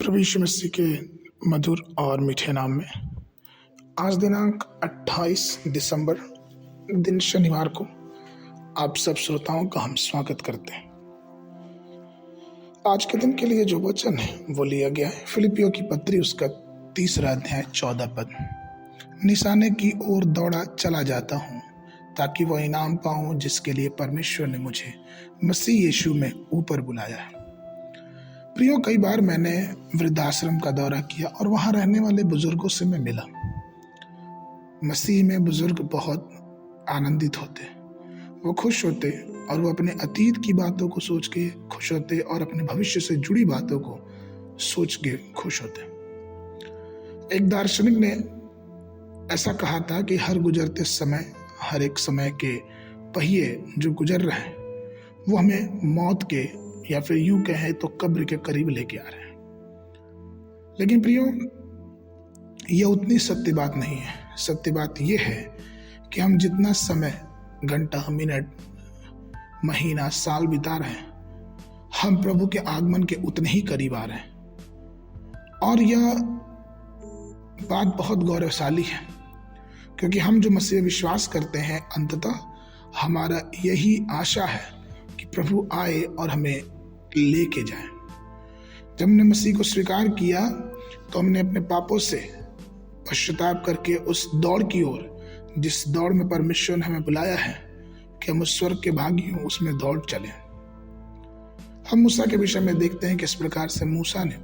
प्रभु यीशु मसीह के मधुर और मीठे नाम में आज दिनांक 28 दिसंबर दिन शनिवार को आप सब श्रोताओं का हम स्वागत करते हैं। आज के दिन के लिए जो वचन है वो लिया गया है फिलिपियों की पत्री उसका 3 अध्याय 14 पद। निशाने की ओर दौड़ा चला जाता हूँ ताकि वह इनाम पाऊं जिसके लिए परमेश्वर ने मुझे मसीह यीशु में ऊपर बुलाया है। प्रियो, कई बार मैंने वृद्धाश्रम का दौरा किया और वहां रहने वाले बुजुर्गों से मैं मिला। मसीह में बुजुर्ग बहुत आनंदित होते, वो खुश होते और वो अपने अतीत की बातों को सोच के खुश होते और अपने भविष्य से जुड़ी बातों को सोच के खुश होते। एक दार्शनिक ने ऐसा कहा था कि हर गुजरते समय, हर एक समय के पहिए जो गुजर रहे हैं वो हमें मौत के या फिर यूं कहें तो कब्र के करीब लेके आ रहे हैं। लेकिन प्रियो, यह उतनी सत्य बात नहीं है। सत्य बात यह है कि हम जितना समय, घंटा, मिनट, महीना, साल बिता रहे हैं, हम प्रभु के आगमन के उतने ही करीब आ रहे हैं। और यह बात बहुत गौरवशाली है क्योंकि हम जो मसीह में विश्वास करते हैं, अंततः हमारा यही आशा है कि प्रभु आए और हमें लेके जाए। जब हमने मसीह को स्वीकार किया तो हमने अपने पापों से पश्चाताप करके उस दौड़ की ओर, जिस दौड़ में परमेश्वर ने हमें बुलाया है कि हम उस स्वर्ग के भागी हों, उसमें दौड़ चले। हम मूसा के विषय में देखते हैं किस प्रकार से मूसा ने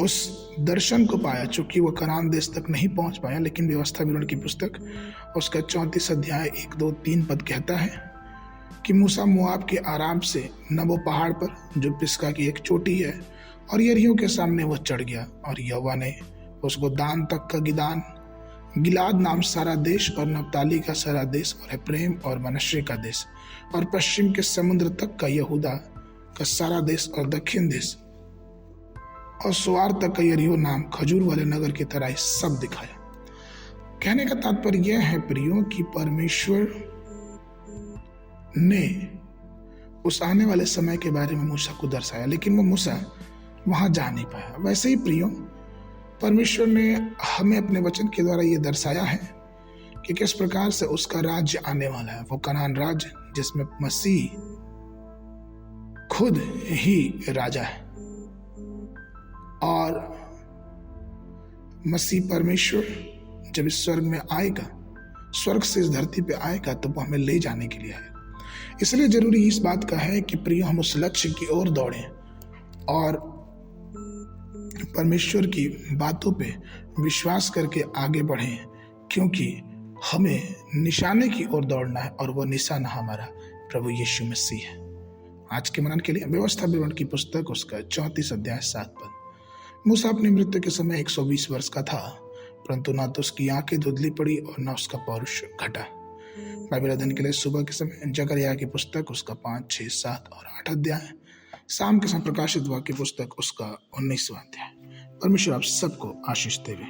उस दर्शन को पाया, चूंकि वो कनान देश तक नहीं पहुंच पाया, लेकिन व्यवस्था विवरण की पुस्तक उसका 34 अध्याय 1, 2, 3 पद कहता है कि मूसा मोआब के आराम से नबो पहाड़ पर, जो पिस्गा की एक चोटी है, और यरीहो के सामने वह चढ़ गया और यहोवा ने उसको दान तक का गिदान, गिलाद नाम सारा देश और नप्ताली का सारा देश और एप्रैम और मनश्शे का देश और पश्चिम के समुद्र तक का यहूदा का सारा देश और दक्षिण देश और सुआर तक का यरीहो नाम खजूर वाले नगर की तरह सब दिखाया। कहने का तात्पर्य यह है प्रियो कि परमेश्वर ने उस आने वाले समय के बारे में मूसा को दर्शाया, लेकिन वो मूसा वहां जा नहीं पाया। वैसे ही प्रियो, परमेश्वर ने हमें अपने वचन के द्वारा ये दर्शाया है कि किस प्रकार से उसका राज्य आने वाला है, वो कनान राज्य जिसमें मसीह खुद ही राजा है। और मसीह परमेश्वर जब इस स्वर्ग में आएगा, स्वर्ग से इस धरती पे आएगा, तो वो हमें ले जाने के लिए आएगा। इसलिए जरूरी इस बात का है कि प्रियो, हम उस लक्ष्य की ओर दौड़ें और परमेश्वर की बातों पे विश्वास करके आगे बढ़ें, क्योंकि हमें निशाने की ओर दौड़ना है और वह निशाना हमारा प्रभु यीशु मसीह है। आज के मनन के लिए व्यवस्था विवरण की पुस्तक उसका 34 अध्याय 7 पद। मूसा अपनी मृत्यु के समय 120 वर्ष का था, परंतु ना तो उसकी आंखें धुंधली पड़ी और ना उसका पौरुष घटा। बाइबल अध्ययन के लिए सुबह के समय जकरिया की पुस्तक उसका 5, 6, 7 और 8 अध्याय, शाम के समय प्रकाशित वाक्य पुस्तक उसका 19वां अध्याय। परमेश्वर आप सबको आशीष देवे।